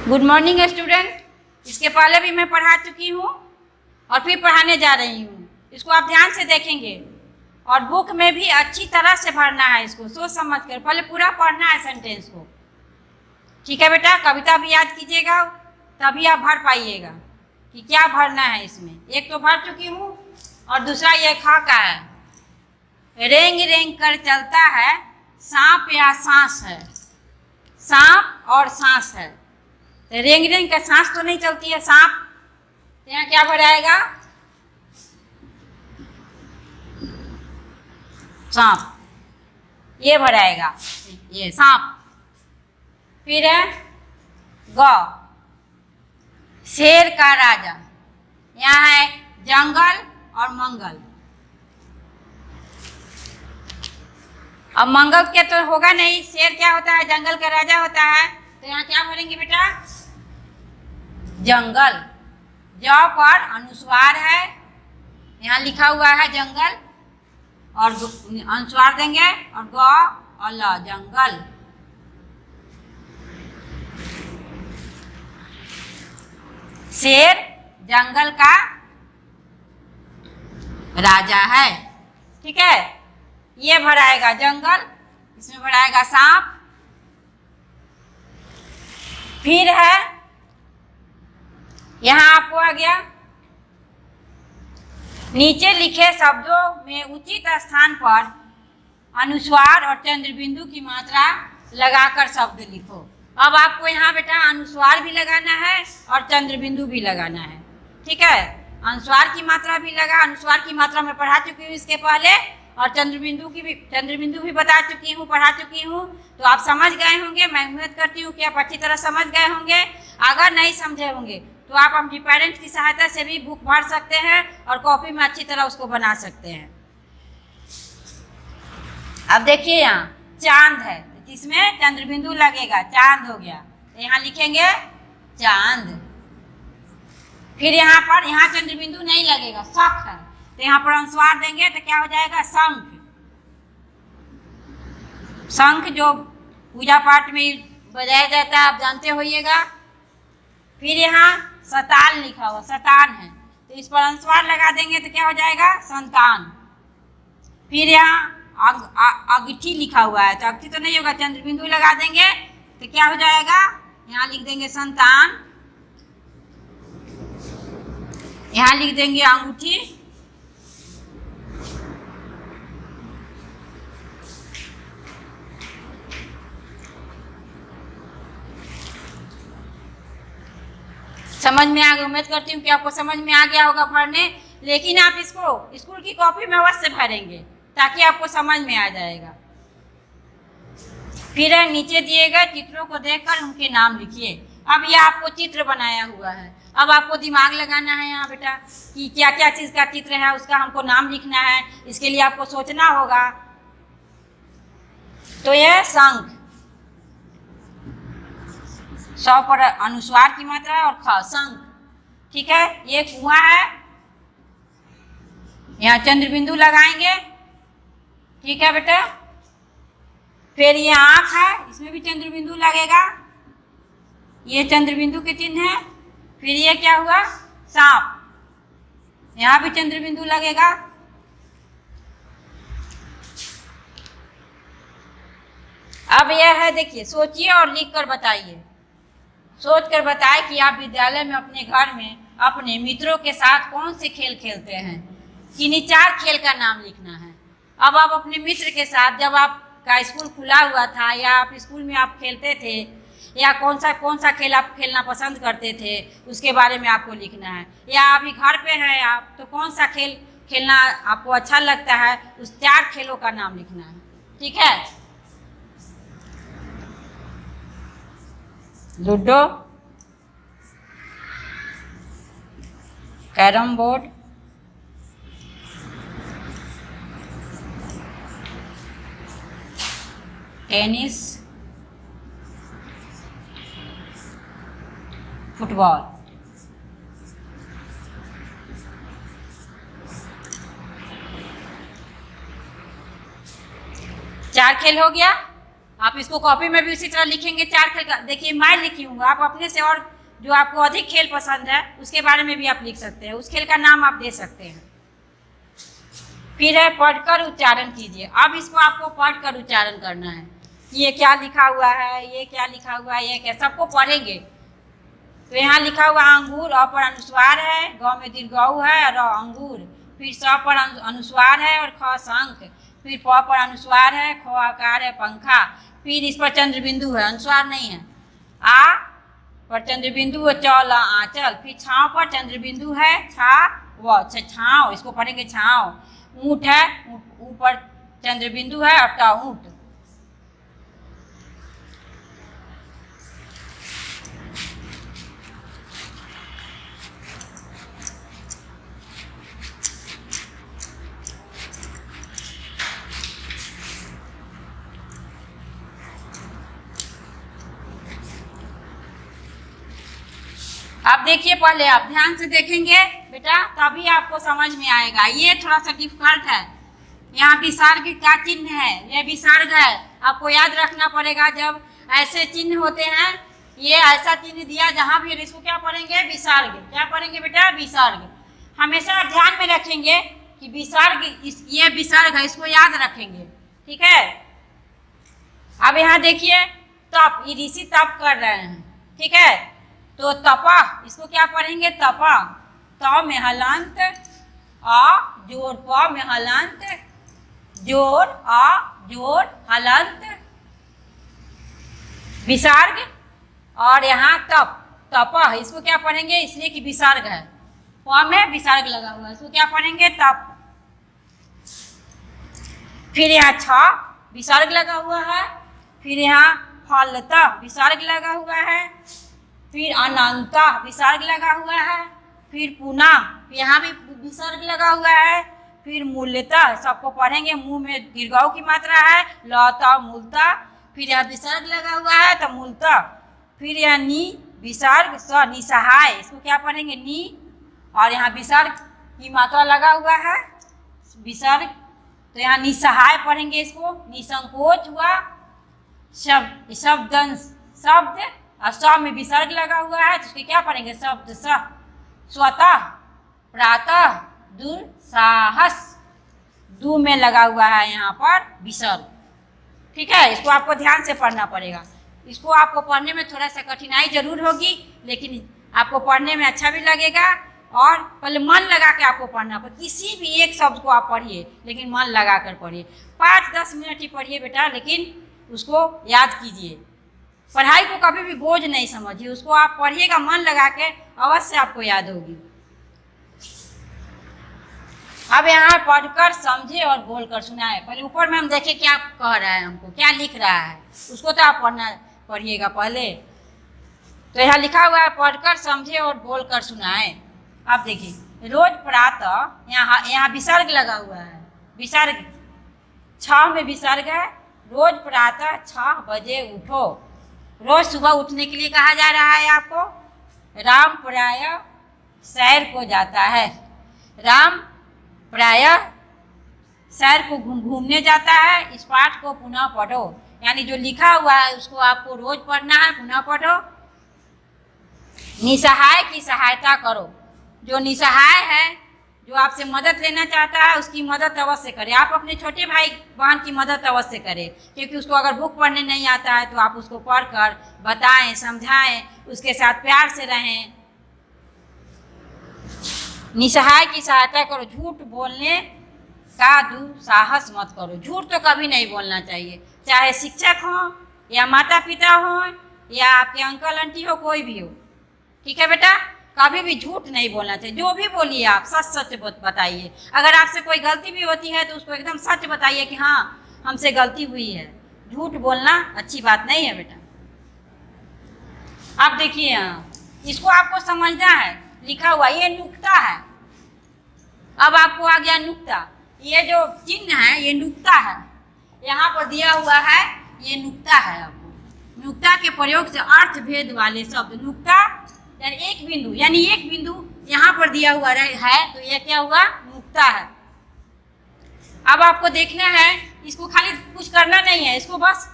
Good morning student. इसके पहले भी मैं पढ़ा चुकी हूँ और फिर पढ़ाने जा रही हूँ। इसको आप ध्यान से देखेंगे और बुक में भी अच्छी तरह से भरना है, इसको सोच समझ कर पहले पूरा पढ़ना है सेंटेंस को। ठीक है बेटा, कविता भी याद कीजिएगा तभी आप भर पाइएगा कि क्या भरना है इसमें। एक तो भर चुकी हूँ और दूसरा ये खा का है। रेंग रेंग कर चलता है सांप या सांस है, सांप और सांस है। तो रेंग रेंग का सांस तो नहीं चलती है सांप, तो यहाँ क्या भराएगा? सांप, ये भराएगा, ये सांप। फिर है गौ, शेर का राजा। यहाँ है जंगल और मंगल। अब मंगल के तो होगा नहीं, शेर क्या होता है? जंगल का राजा होता है। तो यहाँ क्या भरेंगे बेटा? जंगल। ज पर अनुस्वार है, यहाँ लिखा हुआ है जंगल और अनुस्वार देंगे और ग और ल, जंगल। शेर जंगल का राजा है। ठीक है, ये भराएगा जंगल, इसमें भराएगा सांप। फिर है यहाँ आपको आ गया, नीचे लिखे शब्दों में उचित स्थान पर अनुस्वार और चंद्रबिंदु की मात्रा लगाकर शब्द लिखो। अब आपको यहाँ बेटा अनुस्वार भी लगाना है और चंद्रबिंदु भी लगाना है। ठीक है, अनुस्वार की मात्रा भी लगा, अनुस्वार की मात्रा मैं पढ़ा चुकी हूँ इसके पहले, और चंद्रबिंदु भी बता चुकी हूँ, पढ़ा चुकी हूँ। तो आप समझ गए होंगे, मैं उम्मीद करती हूँ कि आप अच्छी तरह समझ गए होंगे। अगर नहीं समझे होंगे तो आप अपनी पेरेंट्स की सहायता से भी बुक भर सकते हैं और कॉपी में अच्छी तरह उसको बना सकते हैं। अब देखिए यहाँ चांद है, इसमें चंद्रबिंदु लगेगा, चांद हो गया, तो यहाँ लिखेंगे चांद। फिर यहाँ पर, यहाँ चंद्रबिंदु नहीं लगेगा, शंख है, तो यहाँ पर अनुस्वार देंगे तो क्या हो जाएगा? शंख। शंख जो पूजा पाठ में बजाया जाता है, आप जानते होइएगा। फिर यहाँ सतान लिखा हुआ, सतान है, तो इस पर अनुस्वार लगा देंगे तो क्या हो जाएगा? संतान। फिर यहाँ अगठी लिखा हुआ है, तो अगठी तो नहीं होगा, चंद्रबिंदु लगा देंगे तो क्या हो जाएगा? यहाँ लिख देंगे संतान, यहाँ लिख देंगे अंगूठी। समझ में आ गया? उम्मीद करती हूँ कि आपको समझ में आ गया होगा पढ़ने, लेकिन आप इसको स्कूल की कॉपी में अवश्य भरेंगे ताकि आपको समझ में आ जाएगा। फिर नीचे दिए गए चित्रों को देखकर उनके नाम लिखिए। अब यह आपको चित्र बनाया हुआ है, अब आपको दिमाग लगाना है यहाँ बेटा कि क्या क्या चीज़ का चित्र है, उसका हमको नाम लिखना है। इसके लिए आपको सोचना होगा। तो यह शंख, 100 पर अनुस्वार की मात्रा और ख, शंख। ठीक है, ये कुआं है, यहाँ चंद्रबिंदु लगाएंगे। ठीक है बेटा, फिर ये आँख है, इसमें भी चंद्रबिंदु लगेगा, ये चंद्रबिंदु के चिन्ह है। फिर ये क्या हुआ? सांप, यहाँ भी चंद्रबिंदु लगेगा। अब यह है, देखिए, सोचिए और लिख कर बताइए। सोच कर बताएं कि आप विद्यालय में अपने घर में अपने मित्रों के साथ कौन से खेल खेलते हैं। किन्हीं 4 खेल का नाम लिखना है। अब आप अपने मित्र के साथ, जब आपका स्कूल खुला हुआ था या आप स्कूल में आप खेलते थे, या कौन सा खेल आप खेलना पसंद करते थे, उसके बारे में आपको लिखना है। या अभी घर पे हैं आप, तो कौन सा खेल खेलना आपको अच्छा लगता है, उस 4 खेलों का नाम लिखना है। ठीक है, ludo, carrom board, tennis, football. चार खेल हो गया। आप इसको कॉपी में भी उसी तरह लिखेंगे। 4 खेल का देखिए मैं लिखी हूँ, आप अपने से और जो आपको अधिक खेल पसंद है उसके बारे में भी आप लिख सकते हैं, उस खेल का नाम आप दे सकते हैं। फिर है पढ़कर उच्चारण कीजिए। अब इसको आपको पढ़कर उच्चारण करना है, ये क्या लिखा हुआ है, ये क्या लिखा हुआ है, ये क्या, सबको पढ़ेंगे। तो यहाँ लिखा हुआ अंगूर, अ पर अनुस्वार है, ग में दीर्घऊ है, र अंगूर, फिर स पर अनुस्वार है और ख शंख, फिर प पर अनुस्वार है, ख आकार है पंखा, फिर इस पर चंद्र बिंदु है, अनुस्वार नहीं है। आ पर चंद्र बिंदु है, च ल आंचल, फिर छाँव पर चंद्र बिंदु है, छा व छाँव, इसको पढ़ेंगे छाँव। ऊँट है, ऊपर चंद्र बिंदु है और ट ऊँट। अब देखिए, पहले आप ध्यान से देखेंगे बेटा तभी आपको समझ में आएगा। ये थोड़ा सा डिफिकल्ट है। यहाँ विसर्ग का चिन्ह है, ये विसर्ग है, आपको याद रखना पड़ेगा। जब ऐसे चिन्ह होते हैं, ये ऐसा चिन्ह दिया जहाँ भी, इसको क्या पढ़ेंगे, विसर्ग। क्या पढ़ेंगे बेटा, विसर्ग। हमेशा ध्यान में रखेंगे कि विसर्ग, ये विसर्ग है, इसको याद रखेंगे, ठीक है। अब यहाँ देखिए तप, ये ऋषि तप कर रहे हैं, ठीक है। तो तपा, इसको क्या पढ़ेंगे, तपा। त में हलंत, आ जोर, प में हलंत, जोर, आ जोर, हलंत, विसर्ग। और यहाँ तप, तपा, इसको क्या पढ़ेंगे, इसलिए कि विसर्ग है, प में विसर्ग लगा हुआ है, इसको क्या पढ़ेंगे, तप। फिर यहाँ छ विसर्ग लगा हुआ है, फिर यहाँ फलता विसर्ग लगा हुआ है, फिर अनंता विसर्ग लगा हुआ है, फिर पुनः यहाँ भी विसर्ग लगा हुआ है, फिर मूलतः, सबको पढ़ेंगे, मुंह में दीर्घऊ की मात्रा है, लता मूलता, फिर यहाँ विसर्ग लगा हुआ है तो मूलतः, फिर यहाँ नी विसर्ग, स निसहाय, इसको क्या पढ़ेंगे, नी, और यहाँ विसर्ग की मात्रा लगा हुआ है, विसर्ग, तो यहाँ निसहाय पढ़ेंगे, इसको निसंकोच हुआ, शब्द शब्द शब्द, और स में विसर्ग लगा हुआ है, तो इसके क्या पढ़ेंगे, शब्द स, स्वतः, प्रातः, दुस्साहस, दू में लगा हुआ है यहाँ पर विसर्ग, ठीक है। इसको आपको ध्यान से पढ़ना पड़ेगा। इसको आपको पढ़ने में थोड़ा सा कठिनाई जरूर होगी, लेकिन आपको पढ़ने में अच्छा भी लगेगा। और पहले मन लगा के आपको पढ़ना पड़ेगा। किसी भी एक शब्द को आप पढ़िए, लेकिन मन लगा कर पढ़िए। 5-10 मिनट ही पढ़िए बेटा, लेकिन उसको याद कीजिए। पढ़ाई को कभी भी बोझ नहीं समझिए, उसको आप पढ़िएगा मन लगा के, अवश्य आपको याद होगी। अब यहाँ पढ़कर समझे और बोलकर सुनाए। पहले ऊपर में हम देखें क्या कह रहा है, हमको क्या लिख रहा है, उसको तो आप पढ़िएगा पहले। तो यहाँ लिखा हुआ है पढ़कर समझे और बोलकर सुनाए। अब देखिए, रोज प्रातः, यहाँ विसर्ग लगा हुआ है, विसर्ग, छ में विसर्ग है। रोज प्रातः 6 बजे उठो। रोज सुबह उठने के लिए कहा जा रहा है आपको। राम प्रायः सैर को जाता है। राम प्रायः सैर को घूमने जाता है। इस पाठ को पुनः पढ़ो, यानी जो लिखा हुआ है उसको आपको रोज पढ़ना है, पुनः पढ़ो। निसहाय की सहायता करो। जो निसहाय है, जो आपसे मदद लेना चाहता है, उसकी मदद अवश्य करें। आप अपने छोटे भाई बहन की मदद अवश्य करें, क्योंकि उसको अगर बुक पढ़ने नहीं आता है तो आप उसको पढ़कर बताएं, समझाएं, उसके साथ प्यार से रहें। निसहाय की सहायता करो। झूठ बोलने का दुस्साहस मत करो। झूठ तो कभी नहीं बोलना चाहिए, चाहे शिक्षक हो या माता पिता हो या आपके अंकल आंटी हो, कोई भी हो, ठीक है बेटा। कभी भी झूठ नहीं बोलना चाहिए। जो भी बोलिए आप सच सच बताइए। अगर आपसे कोई गलती भी होती है तो उसको एकदम सच बताइए कि हाँ हमसे गलती हुई है। झूठ बोलना अच्छी बात नहीं है बेटा। अब देखिए यहाँ, इसको आपको समझना है। लिखा हुआ ये नुक्ता है। अब आपको आ गया नुक्ता। ये जो चिन्ह है ये नुक्ता है, यहाँ पर दिया हुआ है, ये नुक्ता है। आपको नुक्ता के प्रयोग से अर्थ भेद वाले शब्द, नुक्ता यानी एक बिंदु, यानी एक बिंदु यहाँ पर दिया हुआ है, तो यह क्या हुआ, नुक्ता है। अब आपको देखना है, इसको खाली कुछ करना नहीं है, इसको बस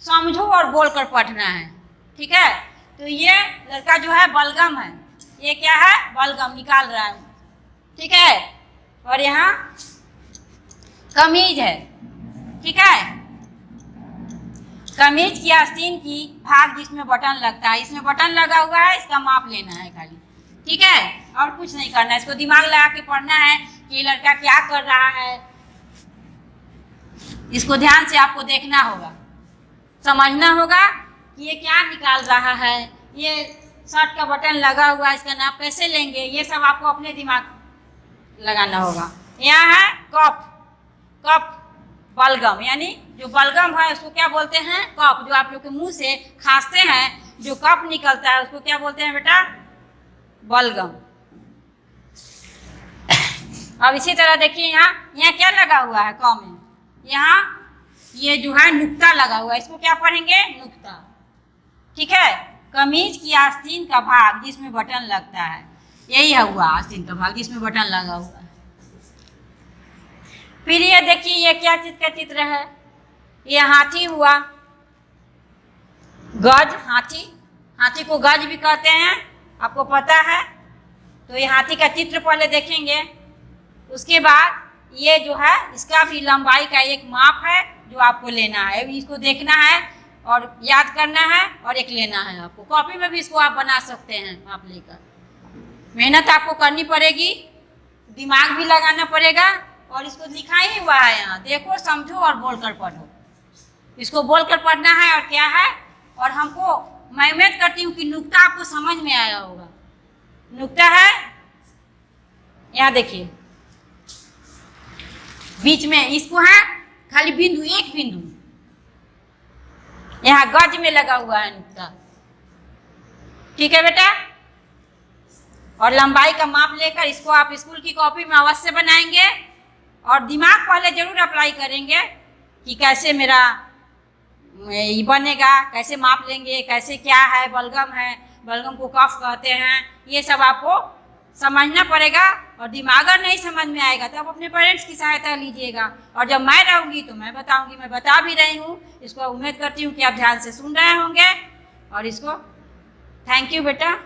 समझो और बोलकर पढ़ना है, ठीक है। तो ये लड़का जो है बलगम है, ये क्या है, बलगम निकाल रहा है, ठीक है। और यहाँ कमीज है, ठीक है। कमीज की आस्तीन की भाग जिसमें बटन लगता है, इसमें बटन लगा हुआ है, इसका माप लेना है खाली, ठीक है। और कुछ नहीं करना है, इसको दिमाग लगा के पढ़ना है कि ये लड़का क्या कर रहा है। इसको ध्यान से आपको देखना होगा, समझना होगा कि ये क्या निकाल रहा है, ये शर्ट का बटन लगा हुआ है, इसका नाप कैसे लेंगे, ये सब आपको अपने दिमाग लगाना होगा। यहाँ है कप, कप बलगम, यानी जो बलगम है उसको क्या बोलते हैं, कप। जो आप लोग के मुंह से खांसते हैं जो कप निकलता है उसको क्या बोलते हैं बेटा, बलगम। अब इसी तरह देखिए यहाँ यहाँ क्या लगा हुआ है क में, यहाँ ये जो है नुक्ता लगा हुआ है, इसको क्या पढ़ेंगे, नुक्ता, ठीक है। कमीज की आस्तीन का भाग जिसमें बटन लगता है, यही है हुआ आस्तीन का भाग जिसमें बटन लगा हुआ है। फिर ये देखिए ये क्या चीज का चित्र है, ये हाथी हुआ, गज, हाथी, हाथी को गज भी कहते हैं, आपको पता है। तो ये हाथी का चित्र पहले देखेंगे, उसके बाद ये जो है इसका भी लंबाई का एक माप है जो आपको लेना है, इसको देखना है और याद करना है और एक लेना है आपको। कॉपी में भी इसको आप बना सकते हैं माप लेकर। मेहनत आपको करनी पड़ेगी, दिमाग भी लगाना पड़ेगा, और इसको लिखा ही हुआ है यहाँ, देखो समझो और बोलकर पढ़ो। इसको बोलकर पढ़ना है और क्या है, और हमको मैं उम्मीद करती हूँ कि नुक्ता आपको समझ में आया होगा। नुक्ता है यहाँ देखिए बीच में, इसको है खाली बिंदु, एक बिंदु यहाँ गज में लगा हुआ है नुक्ता, ठीक है बेटा। और लंबाई का माप लेकर इसको आप स्कूल की कॉपी में अवश्य बनाएंगे, और दिमाग पहले जरूर अप्लाई करेंगे कि कैसे मेरा ये बनेगा, कैसे माप लेंगे, कैसे क्या है, बलगम है, बलगम को कफ कहते हैं, ये सब आपको समझना पड़ेगा। और दिमाग अगर नहीं समझ में आएगा तो आप अपने पेरेंट्स की सहायता लीजिएगा, और जब मैं रहूँगी तो मैं बताऊँगी, मैं बता भी रही हूँ। इसको उम्मीद करती हूँ कि आप ध्यान से सुन रहे होंगे, और इसको थैंक यू बेटा।